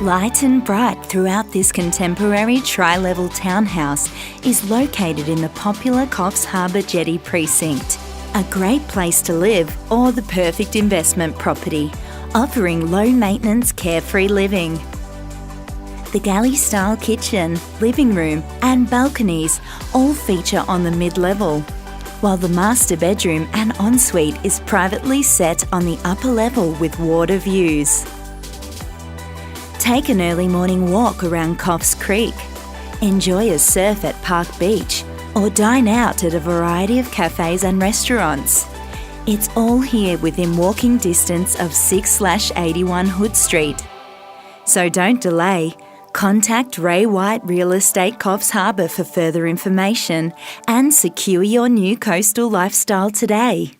Light and bright throughout this contemporary tri-level townhouse is located in the popular Coffs Harbour Jetty precinct. A great place to live or the perfect investment property, offering low-maintenance, carefree living. The galley-style kitchen, living room and balconies all feature on the mid-level, while the master bedroom and ensuite is privately set on the upper level with water views. Take an early morning walk around Coffs Creek, enjoy a surf at Park Beach, or dine out at a variety of cafes and restaurants. It's all here within walking distance of 6/81 Hood Street. So don't delay. Contact Ray White Real Estate Coffs Harbour for further information and secure your new coastal lifestyle today.